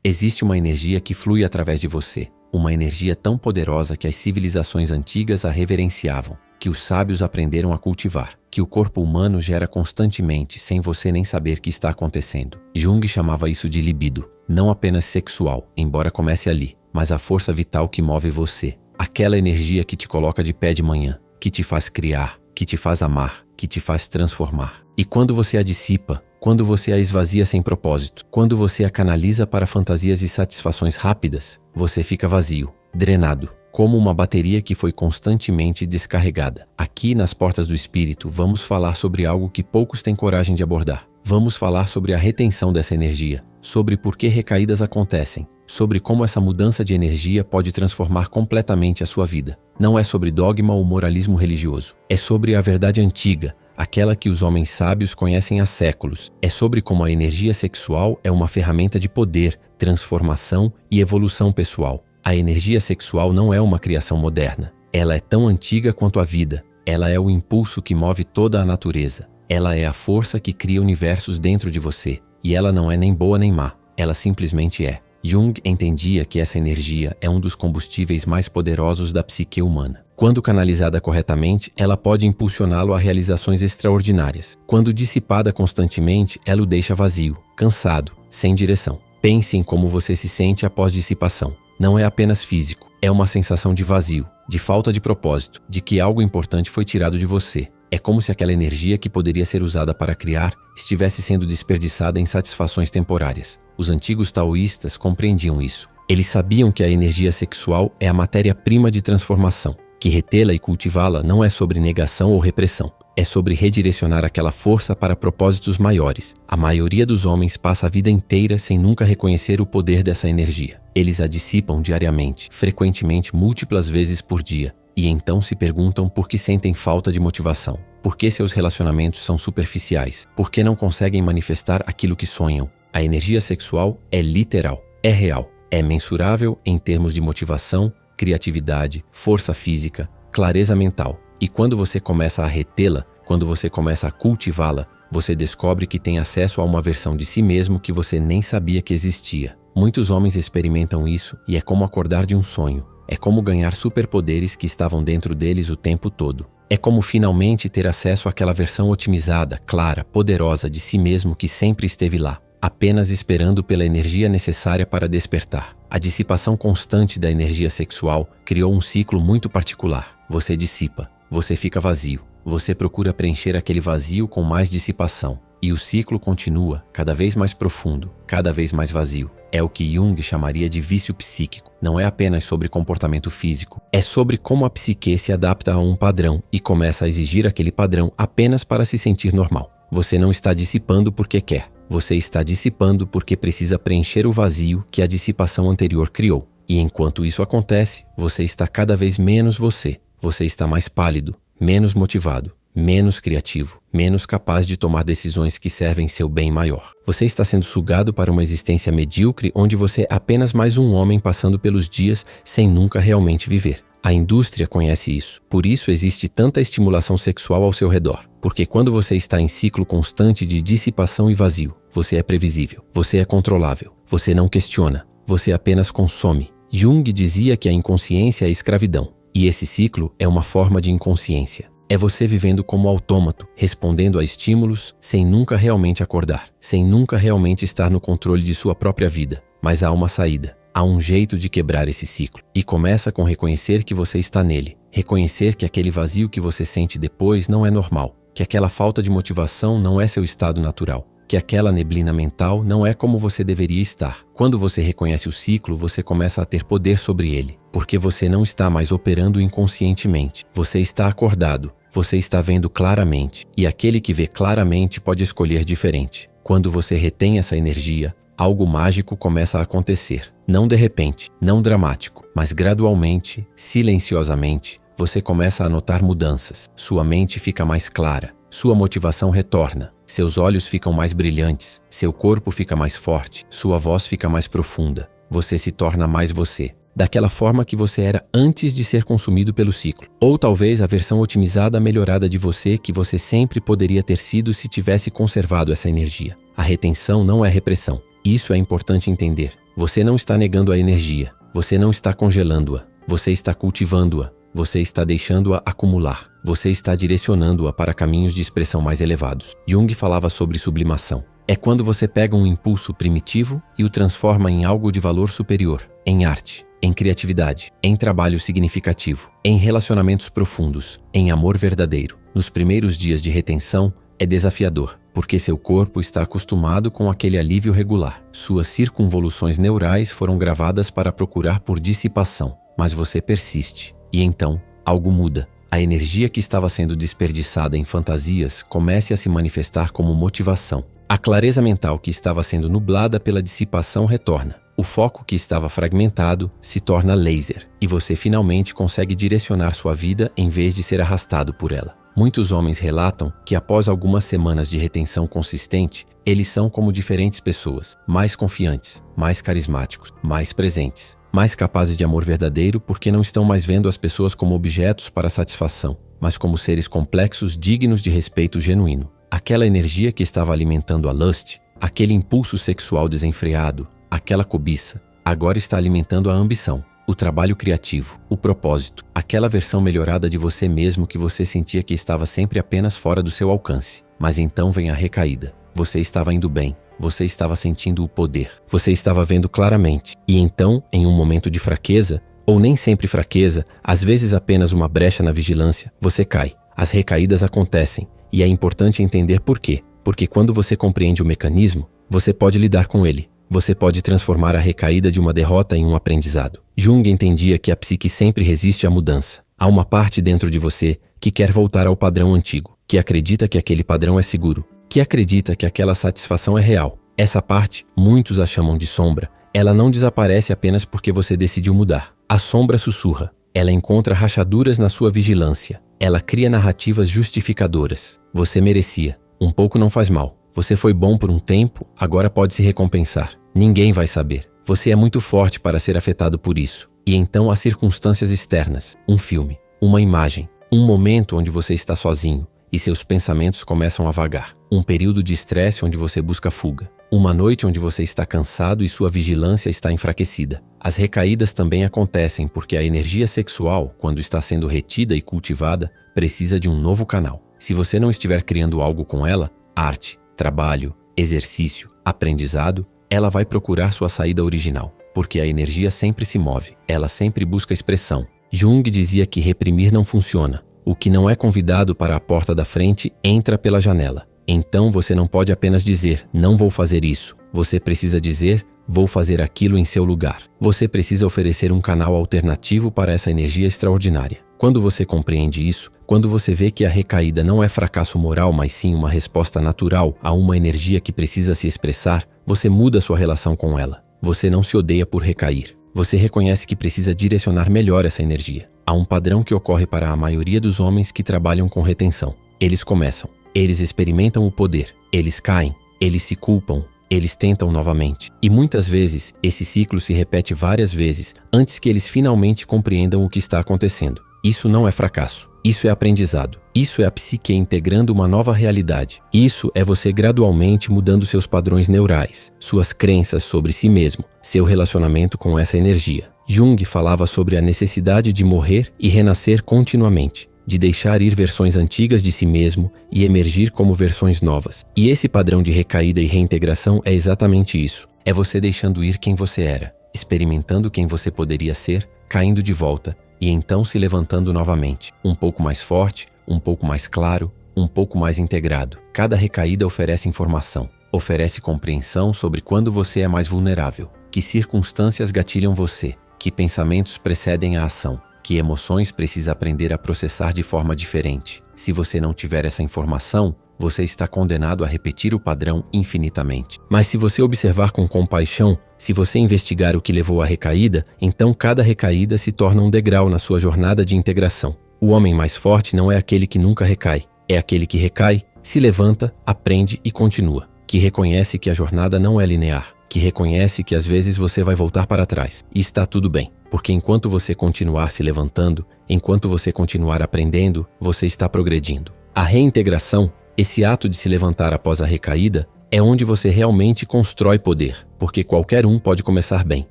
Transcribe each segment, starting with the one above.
Existe uma energia que flui através de você, uma energia tão poderosa que as civilizações antigas a reverenciavam, que os sábios aprenderam a cultivar, que o corpo humano gera constantemente sem você nem saber que está acontecendo. Jung chamava isso de libido, não apenas sexual, embora comece ali, mas a força vital que move você, aquela energia que te coloca de pé de manhã, que te faz criar, que te faz amar, que te faz transformar. E quando você a dissipa, quando você a esvazia sem propósito, quando você a canaliza para fantasias e satisfações rápidas, você fica vazio, drenado, como uma bateria que foi constantemente descarregada. Aqui nas Portas do Espírito, vamos falar sobre algo que poucos têm coragem de abordar. Vamos falar sobre a retenção dessa energia, sobre por que recaídas acontecem, sobre como essa mudança de energia pode transformar completamente a sua vida. Não é sobre dogma ou moralismo religioso. É sobre a verdade antiga, aquela que os homens sábios conhecem há séculos. É sobre como a energia sexual é uma ferramenta de poder, transformação e evolução pessoal. A energia sexual não é uma criação moderna. Ela é tão antiga quanto a vida. Ela é o impulso que move toda a natureza. Ela é a força que cria universos dentro de você. E ela não é nem boa nem má. Ela simplesmente é. Jung entendia que essa energia é um dos combustíveis mais poderosos da psique humana. Quando canalizada corretamente, ela pode impulsioná-lo a realizações extraordinárias. Quando dissipada constantemente, ela o deixa vazio, cansado, sem direção. Pense em como você se sente após dissipação. Não é apenas físico, é uma sensação de vazio, de falta de propósito, de que algo importante foi tirado de você. É como se aquela energia que poderia ser usada para criar estivesse sendo desperdiçada em satisfações temporárias. Os antigos taoístas compreendiam isso. Eles sabiam que a energia sexual é a matéria-prima de transformação, que retê-la e cultivá-la não é sobre negação ou repressão. É sobre redirecionar aquela força para propósitos maiores. A maioria dos homens passa a vida inteira sem nunca reconhecer o poder dessa energia. Eles a dissipam diariamente, frequentemente múltiplas vezes por dia, e então se perguntam por que sentem falta de motivação. Por que seus relacionamentos são superficiais? Por que não conseguem manifestar aquilo que sonham? A energia sexual é literal, é real, é mensurável em termos de motivação, criatividade, força física, clareza mental. E quando você começa a retê-la, quando você começa a cultivá-la, você descobre que tem acesso a uma versão de si mesmo que você nem sabia que existia. Muitos homens experimentam isso e é como acordar de um sonho. É como ganhar superpoderes que estavam dentro deles o tempo todo. É como finalmente ter acesso àquela versão otimizada, clara, poderosa de si mesmo que sempre esteve lá, apenas esperando pela energia necessária para despertar. A dissipação constante da energia sexual criou um ciclo muito particular. Você dissipa. Você fica vazio. Você procura preencher aquele vazio com mais dissipação. E o ciclo continua, cada vez mais profundo, cada vez mais vazio. É o que Jung chamaria de vício psíquico. Não é apenas sobre comportamento físico. É sobre como a psique se adapta a um padrão e começa a exigir aquele padrão apenas para se sentir normal. Você não está dissipando porque quer. Você está dissipando porque precisa preencher o vazio que a dissipação anterior criou. E enquanto isso acontece, você está cada vez menos você. Você está mais pálido, menos motivado, menos criativo, menos capaz de tomar decisões que servem seu bem maior. Você está sendo sugado para uma existência medíocre onde você é apenas mais um homem passando pelos dias sem nunca realmente viver. A indústria conhece isso. Por isso existe tanta estimulação sexual ao seu redor. Porque quando você está em ciclo constante de dissipação e vazio, você é previsível, você é controlável, você não questiona, você apenas consome. Jung dizia que a inconsciência é escravidão. E esse ciclo é uma forma de inconsciência. É você vivendo como autômato, respondendo a estímulos sem nunca realmente acordar, sem nunca realmente estar no controle de sua própria vida. Mas há uma saída, há um jeito de quebrar esse ciclo. E começa com reconhecer que você está nele. Reconhecer que aquele vazio que você sente depois não é normal. Que aquela falta de motivação não é seu estado natural. Que aquela neblina mental não é como você deveria estar. Quando você reconhece o ciclo, você começa a ter poder sobre ele, porque você não está mais operando inconscientemente. Você está acordado, você está vendo claramente, e aquele que vê claramente pode escolher diferente. Quando você retém essa energia, algo mágico começa a acontecer. Não de repente, não dramático, mas gradualmente, silenciosamente, você começa a notar mudanças. Sua mente fica mais clara, sua motivação retorna. Seus olhos ficam mais brilhantes, seu corpo fica mais forte, sua voz fica mais profunda. Você se torna mais você, daquela forma que você era antes de ser consumido pelo ciclo. Ou talvez a versão otimizada, melhorada de você que você sempre poderia ter sido se tivesse conservado essa energia. A retenção não é repressão. Isso é importante entender. Você não está negando a energia. Você não está congelando-a. Você está cultivando-a. Você está deixando-a acumular. Você está direcionando-a para caminhos de expressão mais elevados. Jung falava sobre sublimação. É quando você pega um impulso primitivo e o transforma em algo de valor superior, em arte, em criatividade, em trabalho significativo, em relacionamentos profundos, em amor verdadeiro. Nos primeiros dias de retenção, é desafiador, porque seu corpo está acostumado com aquele alívio regular. Suas circunvoluções neurais foram gravadas para procurar por dissipação, mas você persiste. E então, algo muda. A energia que estava sendo desperdiçada em fantasias começa a se manifestar como motivação. A clareza mental que estava sendo nublada pela dissipação retorna. O foco que estava fragmentado se torna laser, e você finalmente consegue direcionar sua vida em vez de ser arrastado por ela. Muitos homens relatam que após algumas semanas de retenção consistente, eles são como diferentes pessoas, mais confiantes, mais carismáticos, mais presentes, mais capazes de amor verdadeiro porque não estão mais vendo as pessoas como objetos para satisfação, mas como seres complexos dignos de respeito genuíno. Aquela energia que estava alimentando a lust, aquele impulso sexual desenfreado, aquela cobiça, agora está alimentando a ambição, o trabalho criativo, o propósito, aquela versão melhorada de você mesmo que você sentia que estava sempre apenas fora do seu alcance. Mas então vem a recaída. Você estava indo bem, você estava sentindo o poder, você estava vendo claramente. E então, em um momento de fraqueza, ou nem sempre fraqueza, às vezes apenas uma brecha na vigilância, você cai. As recaídas acontecem, e é importante entender por quê. Porque quando você compreende o mecanismo, você pode lidar com ele. Você pode transformar a recaída de uma derrota em um aprendizado. Jung entendia que a psique sempre resiste à mudança. Há uma parte dentro de você que quer voltar ao padrão antigo, que acredita que aquele padrão é seguro, que acredita que aquela satisfação é real. Essa parte, muitos a chamam de sombra, ela não desaparece apenas porque você decidiu mudar. A sombra sussurra. Ela encontra rachaduras na sua vigilância. Ela cria narrativas justificadoras. Você merecia. Um pouco não faz mal. Você foi bom por um tempo, agora pode se recompensar. Ninguém vai saber. Você é muito forte para ser afetado por isso. E então há circunstâncias externas, um filme, uma imagem, um momento onde você está sozinho e seus pensamentos começam a vagar. Um período de estresse onde você busca fuga. Uma noite onde você está cansado e sua vigilância está enfraquecida. As recaídas também acontecem porque a energia sexual, quando está sendo retida e cultivada, precisa de um novo canal. Se você não estiver criando algo com ela, arte, trabalho, exercício, aprendizado, ela vai procurar sua saída original, porque a energia sempre se move, ela sempre busca expressão. Jung dizia que reprimir não funciona. O que não é convidado para a porta da frente entra pela janela. Então você não pode apenas dizer, não vou fazer isso. Você precisa dizer, vou fazer aquilo em seu lugar. Você precisa oferecer um canal alternativo para essa energia extraordinária. Quando você compreende isso, quando você vê que a recaída não é fracasso moral, mas sim uma resposta natural a uma energia que precisa se expressar, você muda sua relação com ela. Você não se odeia por recair. Você reconhece que precisa direcionar melhor essa energia. Há um padrão que ocorre para a maioria dos homens que trabalham com retenção. Eles começam, eles experimentam o poder, eles caem, eles se culpam, eles tentam novamente. E muitas vezes, esse ciclo se repete várias vezes antes que eles finalmente compreendam o que está acontecendo. Isso não é fracasso. Isso é aprendizado. Isso é a psique integrando uma nova realidade. Isso é você gradualmente mudando seus padrões neurais, suas crenças sobre si mesmo, seu relacionamento com essa energia. Jung falava sobre a necessidade de morrer e renascer continuamente, de deixar ir versões antigas de si mesmo e emergir como versões novas. E esse padrão de recaída e reintegração é exatamente isso. É você deixando ir quem você era, experimentando quem você poderia ser, caindo de volta, e então se levantando novamente, um pouco mais forte, um pouco mais claro, um pouco mais integrado. Cada recaída oferece informação, oferece compreensão sobre quando você é mais vulnerável, que circunstâncias gatilham você, que pensamentos precedem a ação, que emoções precisa aprender a processar de forma diferente. Se você não tiver essa informação, você está condenado a repetir o padrão infinitamente. Mas se você observar com compaixão, se você investigar o que levou à recaída, então cada recaída se torna um degrau na sua jornada de integração. O homem mais forte não é aquele que nunca recai, é aquele que recai, se levanta, aprende e continua, que reconhece que a jornada não é linear, que reconhece que às vezes você vai voltar para trás, e está tudo bem, porque enquanto você continuar se levantando, enquanto você continuar aprendendo, você está progredindo. A reintegração, esse ato de se levantar após a recaída, É onde você realmente constrói poder, porque qualquer um pode começar bem.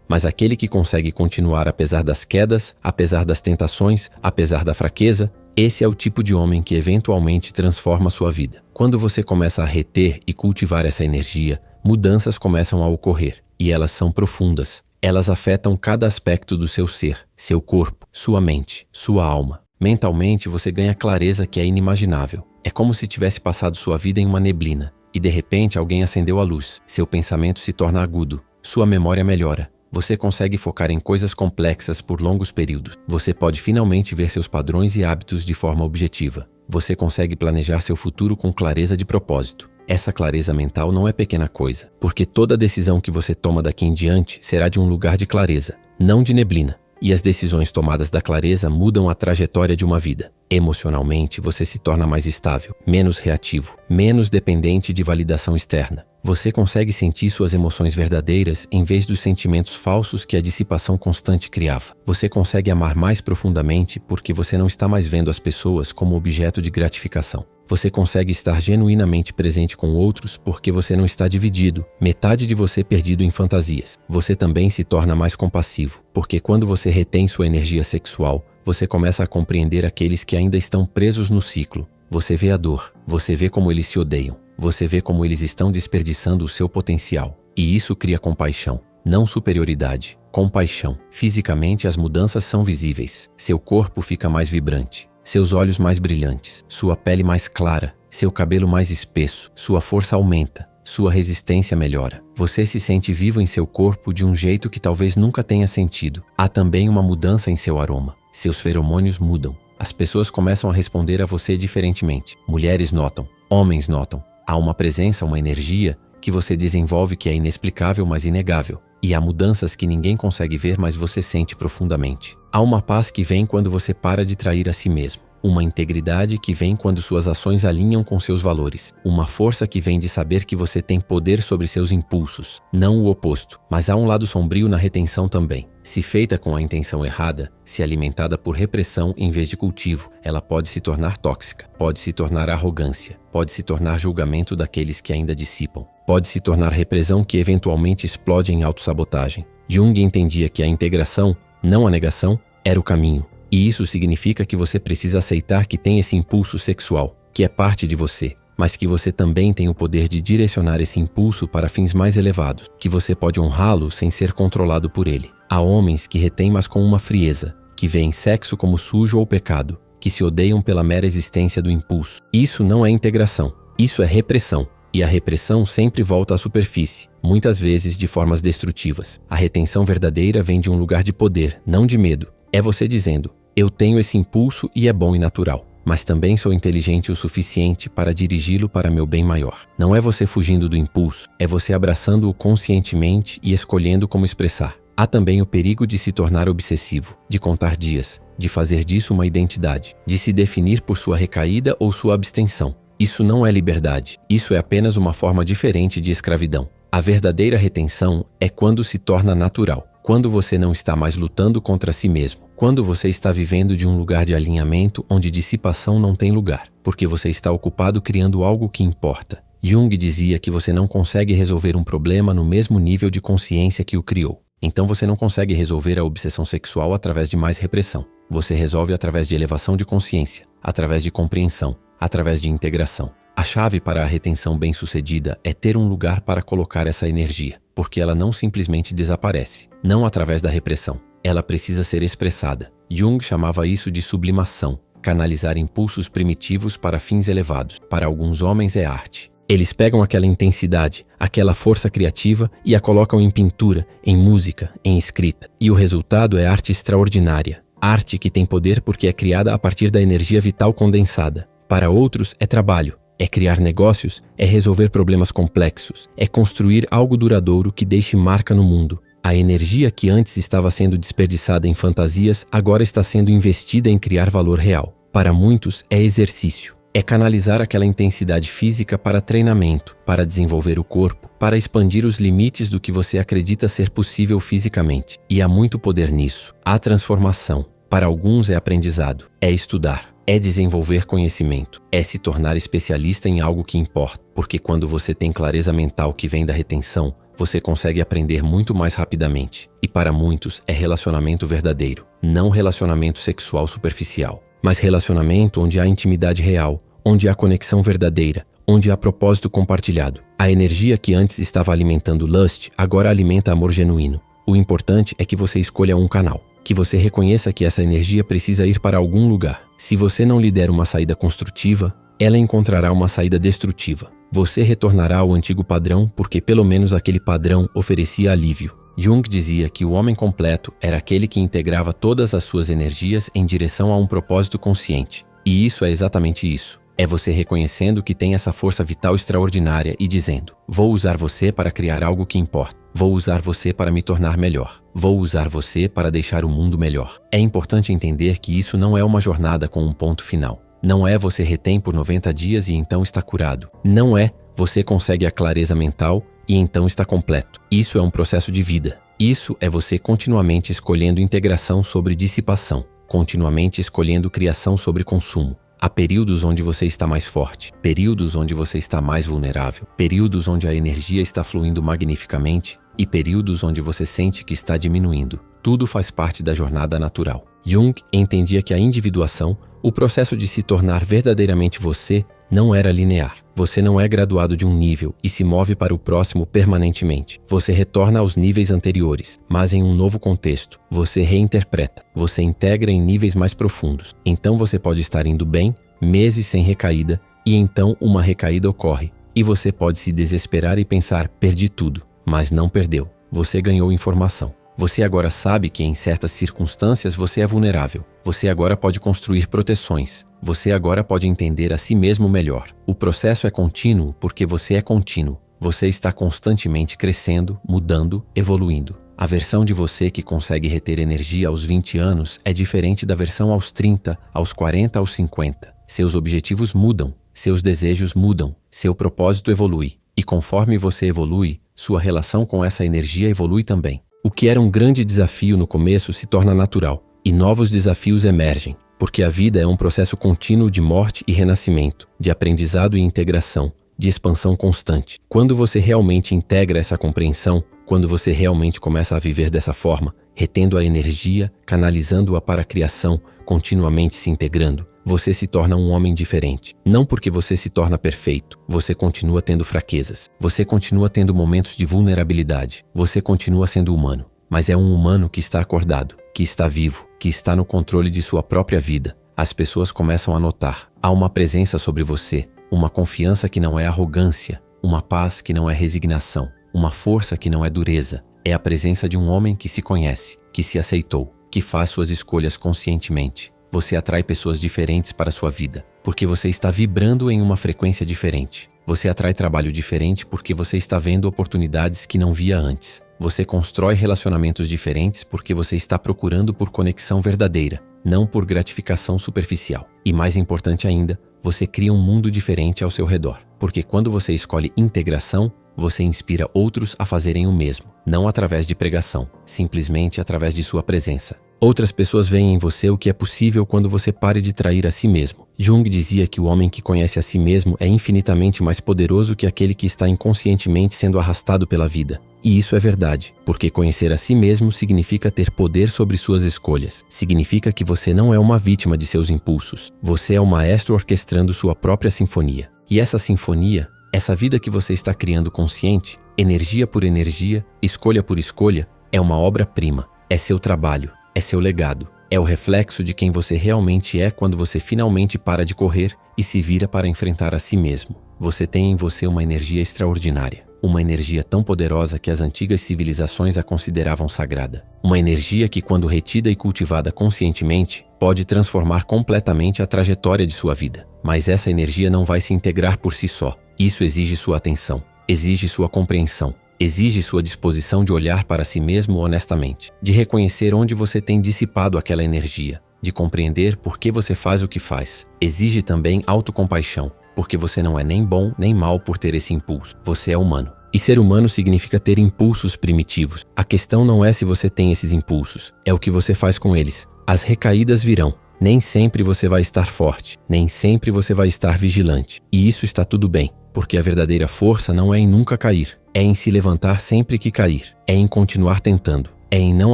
Mas aquele que consegue continuar apesar das quedas, apesar das tentações, apesar da fraqueza, esse é o tipo de homem que eventualmente transforma sua vida. Quando você começa a reter e cultivar essa energia, mudanças começam a ocorrer, e elas são profundas. Elas afetam cada aspecto do seu ser, seu corpo, sua mente, sua alma. Mentalmente, você ganha clareza que é inimaginável. É como se tivesse passado sua vida em uma neblina, e de repente alguém acendeu a luz. Seu pensamento se torna agudo, sua memória melhora. Você consegue focar em coisas complexas por longos períodos. Você pode finalmente ver seus padrões e hábitos de forma objetiva. Você consegue planejar seu futuro com clareza de propósito. Essa clareza mental não é pequena coisa, porque toda decisão que você toma daqui em diante será de um lugar de clareza, não de neblina. E as decisões tomadas da clareza mudam a trajetória de uma vida. Emocionalmente, você se torna mais estável, menos reativo, menos dependente de validação externa. Você consegue sentir suas emoções verdadeiras em vez dos sentimentos falsos que a dissipação constante criava. Você consegue amar mais profundamente porque você não está mais vendo as pessoas como objeto de gratificação. Você consegue estar genuinamente presente com outros porque você não está dividido, metade de você perdido em fantasias. Você também se torna mais compassivo, porque quando você retém sua energia sexual, você começa a compreender aqueles que ainda estão presos no ciclo. Você vê a dor, você vê como eles se odeiam, você vê como eles estão desperdiçando o seu potencial. E isso cria compaixão, não superioridade, compaixão. Fisicamente, as mudanças são visíveis. Seu corpo fica mais vibrante, seus olhos mais brilhantes, sua pele mais clara, seu cabelo mais espesso, sua força aumenta, sua resistência melhora. Você se sente vivo em seu corpo de um jeito que talvez nunca tenha sentido. Há também uma mudança em seu aroma. Seus feromônios mudam. As pessoas começam a responder a você diferentemente. Mulheres notam, homens notam. Há uma presença, uma energia que você desenvolve que é inexplicável, mas inegável. E há mudanças que ninguém consegue ver, mas você sente profundamente. Há uma paz que vem quando você para de trair a si mesmo. Uma integridade que vem quando suas ações alinham com seus valores. Uma força que vem de saber que você tem poder sobre seus impulsos, não o oposto. Mas há um lado sombrio na retenção também. Se feita com a intenção errada, se alimentada por repressão em vez de cultivo, ela pode se tornar tóxica, pode se tornar arrogância, pode se tornar julgamento daqueles que ainda dissipam, pode se tornar repressão que eventualmente explode em autossabotagem. Jung entendia que a integração, não a negação, era o caminho. E isso significa que você precisa aceitar que tem esse impulso sexual, que é parte de você, mas que você também tem o poder de direcionar esse impulso para fins mais elevados, que você pode honrá-lo sem ser controlado por ele. Há homens que retêm, mas com uma frieza, que veem sexo como sujo ou pecado, que se odeiam pela mera existência do impulso. Isso não é integração, isso é repressão. E a repressão sempre volta à superfície, muitas vezes de formas destrutivas. A retenção verdadeira vem de um lugar de poder, não de medo. É você dizendo, eu tenho esse impulso e é bom e natural, mas também sou inteligente o suficiente para dirigi-lo para meu bem maior. Não é você fugindo do impulso, é você abraçando-o conscientemente e escolhendo como expressar. Há também o perigo de se tornar obsessivo, de contar dias, de fazer disso uma identidade, de se definir por sua recaída ou sua abstenção. Isso não é liberdade, isso é apenas uma forma diferente de escravidão. A verdadeira retenção é quando se torna natural, quando você não está mais lutando contra si mesmo, quando você está vivendo de um lugar de alinhamento onde dissipação não tem lugar, porque você está ocupado criando algo que importa. Jung dizia que você não consegue resolver um problema no mesmo nível de consciência que o criou. Então você não consegue resolver a obsessão sexual através de mais repressão. Você resolve através de elevação de consciência, através de compreensão, através de integração. A chave para a retenção bem-sucedida é ter um lugar para colocar essa energia, porque ela não simplesmente desaparece, não através da repressão. Ela precisa ser expressada. Jung chamava isso de sublimação, canalizar impulsos primitivos para fins elevados. Para alguns homens é arte. Eles pegam aquela intensidade, aquela força criativa e a colocam em pintura, em música, em escrita. E o resultado é arte extraordinária. Arte que tem poder porque é criada a partir da energia vital condensada. Para outros é trabalho. É criar negócios, é resolver problemas complexos, é construir algo duradouro que deixe marca no mundo. A energia que antes estava sendo desperdiçada em fantasias agora está sendo investida em criar valor real. Para muitos é exercício. É canalizar aquela intensidade física para treinamento, para desenvolver o corpo, para expandir os limites do que você acredita ser possível fisicamente. E há muito poder nisso. Há transformação. Para alguns é aprendizado, é estudar. É desenvolver conhecimento, é se tornar especialista em algo que importa, porque quando você tem clareza mental que vem da retenção, você consegue aprender muito mais rapidamente. E para muitos é relacionamento verdadeiro, não relacionamento sexual superficial, mas relacionamento onde há intimidade real, onde há conexão verdadeira, onde há propósito compartilhado. A energia que antes estava alimentando lust, agora alimenta amor genuíno. O importante é que você escolha um canal, que você reconheça que essa energia precisa ir para algum lugar. Se você não lhe der uma saída construtiva, ela encontrará uma saída destrutiva. Você retornará ao antigo padrão porque pelo menos aquele padrão oferecia alívio. Jung dizia que o homem completo era aquele que integrava todas as suas energias em direção a um propósito consciente. E isso é exatamente isso. É você reconhecendo que tem essa força vital extraordinária e dizendo: vou usar você para criar algo que importa. Vou usar você para me tornar melhor. Vou usar você para deixar o mundo melhor. É importante entender que isso não é uma jornada com um ponto final. Não é você retém por 90 dias e então está curado. Não é você consegue a clareza mental e então está completo. Isso é um processo de vida. Isso é você continuamente escolhendo integração sobre dissipação, continuamente escolhendo criação sobre consumo. Há períodos onde você está mais forte, períodos onde você está mais vulnerável, períodos onde a energia está fluindo magnificamente e períodos onde você sente que está diminuindo. Tudo faz parte da jornada natural. Jung entendia que a individuação, o processo de se tornar verdadeiramente você, não era linear. Você não é graduado de um nível e se move para o próximo permanentemente. Você retorna aos níveis anteriores, mas em um novo contexto. Você reinterpreta, você integra em níveis mais profundos. Então você pode estar indo bem, meses sem recaída, e então uma recaída ocorre. E você pode se desesperar e pensar: perdi tudo. Mas não perdeu. Você ganhou informação. Você agora sabe que em certas circunstâncias você é vulnerável. Você agora pode construir proteções. Você agora pode entender a si mesmo melhor. O processo é contínuo porque você é contínuo. Você está constantemente crescendo, mudando, evoluindo. A versão de você que consegue reter energia aos 20 anos é diferente da versão aos 30, aos 40, aos 50. Seus objetivos mudam, seus desejos mudam, seu propósito evolui. E conforme você evolui, sua relação com essa energia evolui também. O que era um grande desafio no começo se torna natural, e novos desafios emergem, porque a vida é um processo contínuo de morte e renascimento, de aprendizado e integração, de expansão constante. Quando você realmente integra essa compreensão, quando você realmente começa a viver dessa forma, retendo a energia, canalizando-a para a criação, continuamente se integrando, você se torna um homem diferente. Não porque você se torna perfeito, você continua tendo fraquezas, você continua tendo momentos de vulnerabilidade, você continua sendo humano, mas é um humano que está acordado, que está vivo, que está no controle de sua própria vida. As pessoas começam a notar, há uma presença sobre você, uma confiança que não é arrogância, uma paz que não é resignação, uma força que não é dureza. É a presença de um homem que se conhece, que se aceitou, que faz suas escolhas conscientemente. Você atrai pessoas diferentes para a sua vida, porque você está vibrando em uma frequência diferente. Você atrai trabalho diferente porque você está vendo oportunidades que não via antes. Você constrói relacionamentos diferentes porque você está procurando por conexão verdadeira, não por gratificação superficial. E mais importante ainda, você cria um mundo diferente ao seu redor, porque quando você escolhe integração, você inspira outros a fazerem o mesmo, não através de pregação, simplesmente através de sua presença. Outras pessoas veem em você o que é possível quando você pare de trair a si mesmo. Jung dizia que o homem que conhece a si mesmo é infinitamente mais poderoso que aquele que está inconscientemente sendo arrastado pela vida. E isso é verdade, porque conhecer a si mesmo significa ter poder sobre suas escolhas. Significa que você não é uma vítima de seus impulsos. Você é o maestro orquestrando sua própria sinfonia. E essa sinfonia, essa vida que você está criando consciente, energia por energia, escolha por escolha, é uma obra-prima. É seu trabalho. É seu legado. É o reflexo de quem você realmente é quando você finalmente para de correr e se vira para enfrentar a si mesmo. Você tem em você uma energia extraordinária. Uma energia tão poderosa que as antigas civilizações a consideravam sagrada. Uma energia que, quando retida e cultivada conscientemente, pode transformar completamente a trajetória de sua vida. Mas essa energia não vai se integrar por si só. Isso exige sua atenção, exige sua compreensão. Exige sua disposição de olhar para si mesmo honestamente, de reconhecer onde você tem dissipado aquela energia, de compreender por que você faz o que faz. Exige também autocompaixão, porque você não é nem bom nem mal por ter esse impulso. Você é humano. E ser humano significa ter impulsos primitivos. A questão não é se você tem esses impulsos, é o que você faz com eles. As recaídas virão, Nem sempre você vai estar forte, nem sempre você vai estar vigilante. E isso está tudo bem, porque a verdadeira força não é em nunca cair, é em se levantar sempre que cair, é em continuar tentando, é em não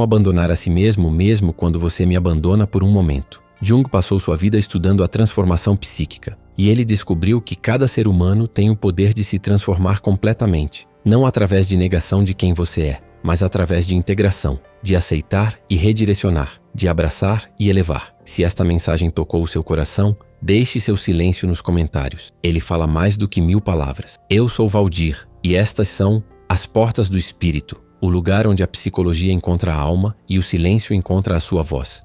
abandonar a si mesmo mesmo quando você me abandona por um momento. Jung passou sua vida estudando a transformação psíquica, e ele descobriu que cada ser humano tem o poder de se transformar completamente, não através de negação de quem você é, mas através de integração, de aceitar e redirecionar, de abraçar e elevar. Se esta mensagem tocou o seu coração, deixe seu silêncio nos comentários. Ele fala mais do que 1000 palavras. Eu sou Valdir, e estas são As Portas do Espírito, o lugar onde a psicologia encontra a alma e o silêncio encontra a sua voz.